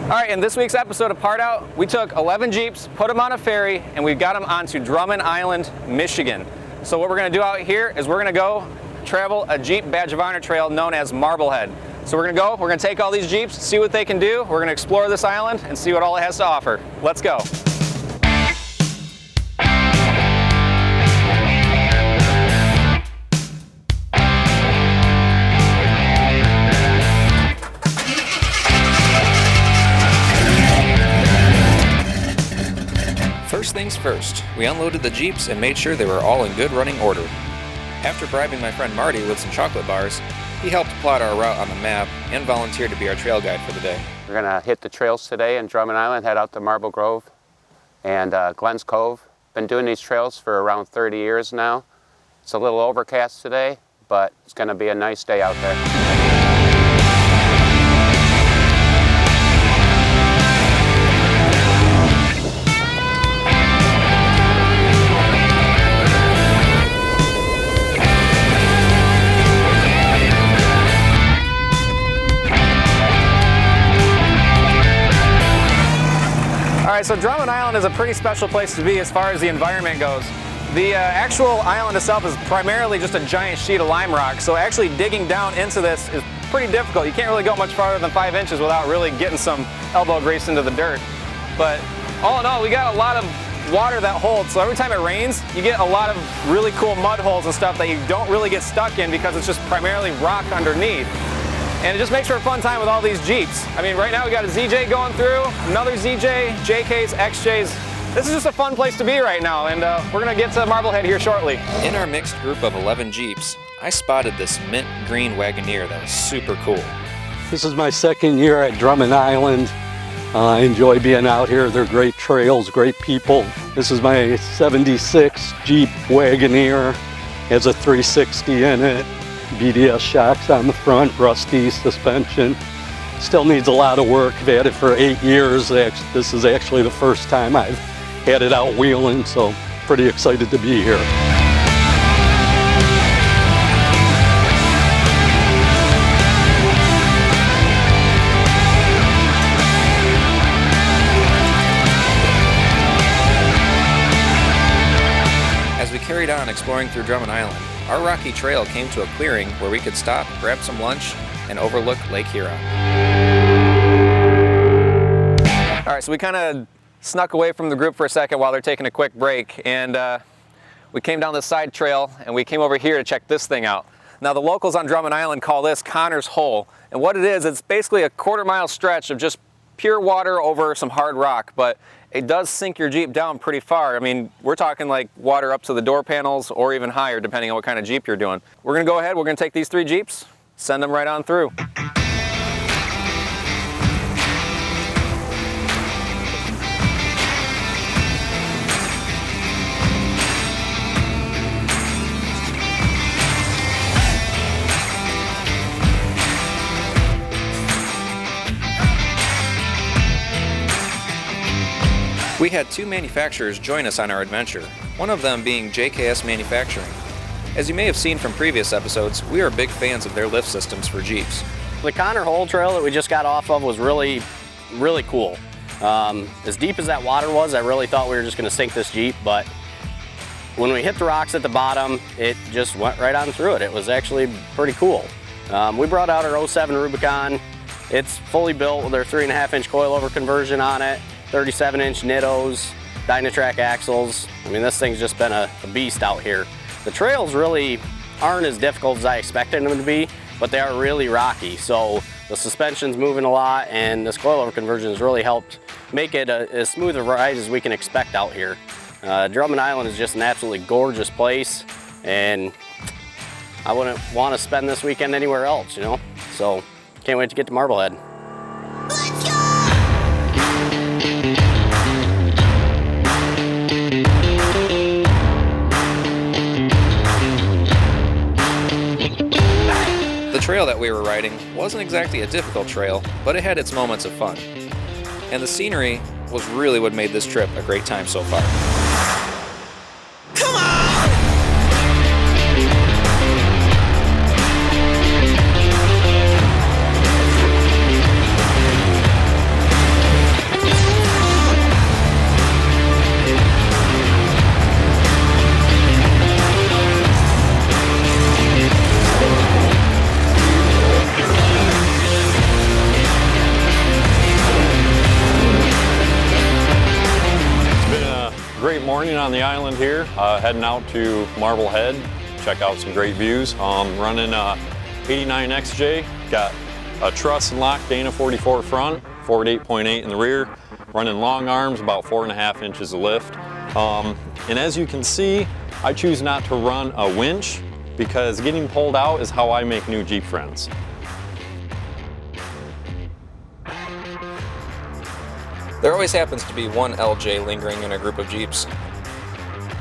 All right, in this week's episode of Part Out, we took 11 Jeeps, put them on a ferry, and we got them onto Drummond Island, Michigan. So what we're gonna do out here is we're gonna go travel a Jeep Badge of Honor trail known as Marblehead. So we're gonna take all these Jeeps, see what they can do. We're gonna explore this island and see what all it has to offer. Let's go. First things first, we unloaded the Jeeps and made sure they were all in good running order. After bribing my friend Marty with some chocolate bars, he helped plot our route on the map and volunteered to be our trail guide for the day. We're going to hit the trails today in Drummond Island, head out to Marble Grove and Glens Cove. Been doing these trails for around 30 years now. It's a little overcast today, but it's going to be a nice day out there. All right, so Drummond Island is a pretty special place to be as far as the environment goes. The actual island itself is primarily just a giant sheet of lime rock, so actually digging down into this is pretty difficult. You can't really go much farther than 5 inches without really getting some elbow grease into the dirt. But all in all, we got a lot of water that holds, so every time it rains, you get a lot of really cool mud holes and stuff that you don't really get stuck in because it's just primarily rock underneath. And it just makes for a fun time with all these Jeeps. I mean, right now we got a ZJ going through, another ZJ, JKs, XJs. This is just a fun place to be right now, and we're gonna get to Marblehead here shortly. In our mixed group of 11 Jeeps, I spotted this mint green Wagoneer that was super cool. This is my second year at Drummond Island. I enjoy being out here. They're great trails, great people. This is my 76 Jeep Wagoneer. Has a 360 in it. BDS shocks on the front, rusty suspension. Still needs a lot of work. I've had it for 8 years. This is actually the first time I've had it out wheeling, so pretty excited to be here. As we carried on exploring through Drummond Island, our rocky trail came to a clearing where we could stop, grab some lunch, and overlook Lake Huron. All right, so we kind of snuck away from the group for a second while they're taking a quick break, and we came down this side trail and we came over here to check this thing out. Now the locals on Drummond Island call this Connor's Hole, and what it is, it's basically a quarter-mile stretch of just pure water over some hard rock, but it does sink your Jeep down pretty far. I mean, we're talking like water up to the door panels or even higher depending on what kind of Jeep you're doing. We're gonna go ahead, we're gonna take these 3 Jeeps, send them right on through. We had 2 manufacturers join us on our adventure, one of them being JKS Manufacturing. As you may have seen from previous episodes, we are big fans of their lift systems for Jeeps. The Connor Hole trail that we just got off of was really cool. As deep as that water was, I really thought we were just going to sink this Jeep, but when we hit the rocks at the bottom, it just went right on through it. It was actually pretty cool. We brought out our 07 Rubicon. It's fully built with our 3.5-inch coilover conversion on it. 37-inch Nittos, Dynatrac axles. I mean, this thing's just been a beast out here. The trails really aren't as difficult as I expected them to be, but they are really rocky. So the suspension's moving a lot, and this coilover conversion has really helped make it as smooth a ride as we can expect out here. Drummond Island is just an absolutely gorgeous place, and I wouldn't want to spend this weekend anywhere else, you know? So can't wait to get to Marblehead. Let's go! The trail that we were riding wasn't exactly a difficult trail, but it had its moments of fun. And the scenery was really what made this trip a great time so far. Come on! morning on the island here, heading out to Marblehead, check out some great views. Running 89 XJ, got a truss and lock Dana 44 front, Ford 8.8 in the rear, running long arms, about 4.5 inches of lift. And as you can see, I choose not to run a winch because getting pulled out is how I make new Jeep friends. There always happens to be one LJ lingering in a group of Jeeps.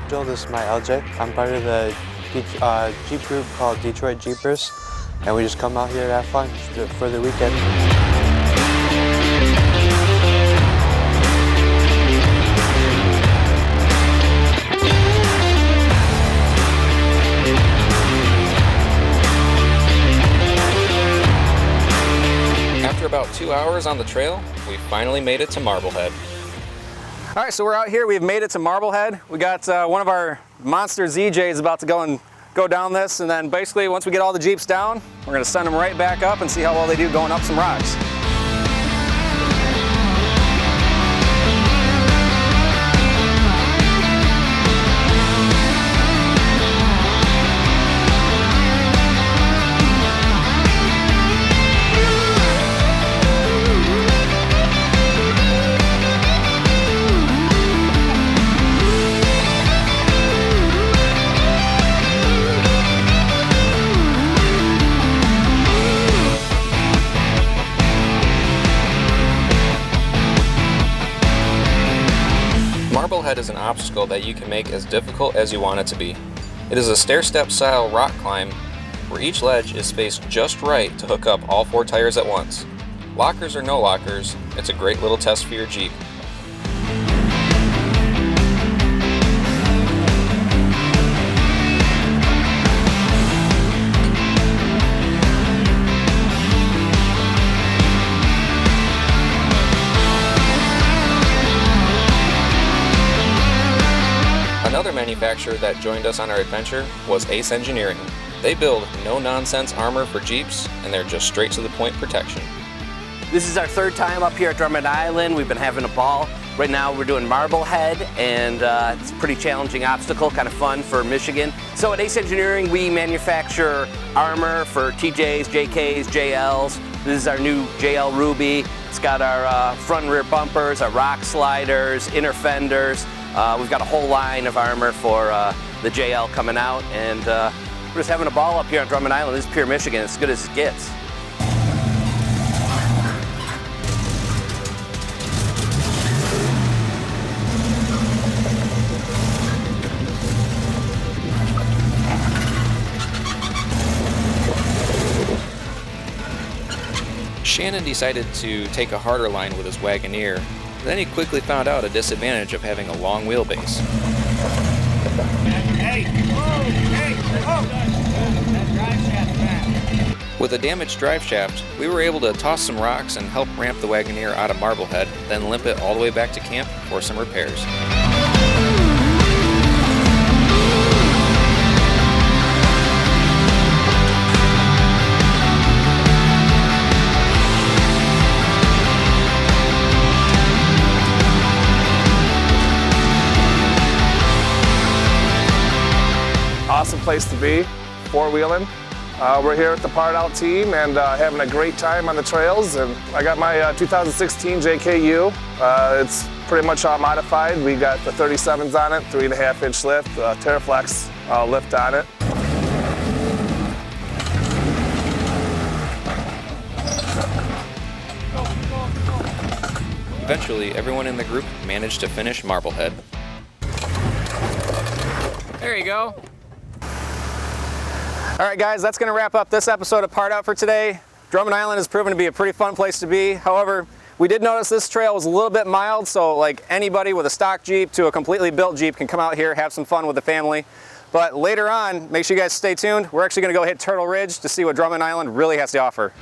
Joel, this is my LJ. I'm part of the Jeep group called Detroit Jeepers, and we just come out here to have fun for the weekend. After about 2 hours on the trail, we finally made it to Marblehead. All right, so we're out here. We've made it to Marblehead. We got one of our monster ZJs about to go down this, and then basically once we get all the Jeeps down, we're gonna send them right back up and see how well they do going up some rocks. Marblehead is an obstacle that you can make as difficult as you want it to be. It is a stair-step style rock climb where each ledge is spaced just right to hook up all 4 tires at once. Lockers or no lockers, it's a great little test for your Jeep. Another manufacturer that joined us on our adventure was Ace Engineering. They build no-nonsense armor for Jeeps, and they're just straight-to-the-point protection. This is our 3rd time up here at Drummond Island. We've been having a ball. Right now we're doing Marblehead, and it's a pretty challenging obstacle, kind of fun for Michigan. So at Ace Engineering, we manufacture armor for TJs, JKs, JLs. This is our new JL Ruby. It's got our front and rear bumpers, our rock sliders, inner fenders. We've got a whole line of armor for the JL coming out, and we're just having a ball up here on Drummond Island. This is pure Michigan, as good as it gets. Shannon decided to take a harder line with his Wagoneer. Then he quickly found out a disadvantage of having a long wheelbase. With a damaged drive shaft, we were able to toss some rocks and help ramp the Wagoneer out of Marblehead, then limp it all the way back to camp for some repairs. Awesome place to be, 4-wheeling. We're here with the Part Out team and having a great time on the trails. And I got my 2016 JKU. It's pretty much all modified. We got the 37s on it, 3.5-inch lift, Terraflex lift on it. Eventually, everyone in the group managed to finish Marblehead. There you go. All right, guys, that's going to wrap up this episode of Part Out for today. Drummond Island has proven to be a pretty fun place to be. However, we did notice this trail was a little bit mild, so like anybody with a stock Jeep to a completely built Jeep can come out here, have some fun with the family. But later on, make sure you guys stay tuned. We're actually going to go hit Turtle Ridge to see what Drummond Island really has to offer.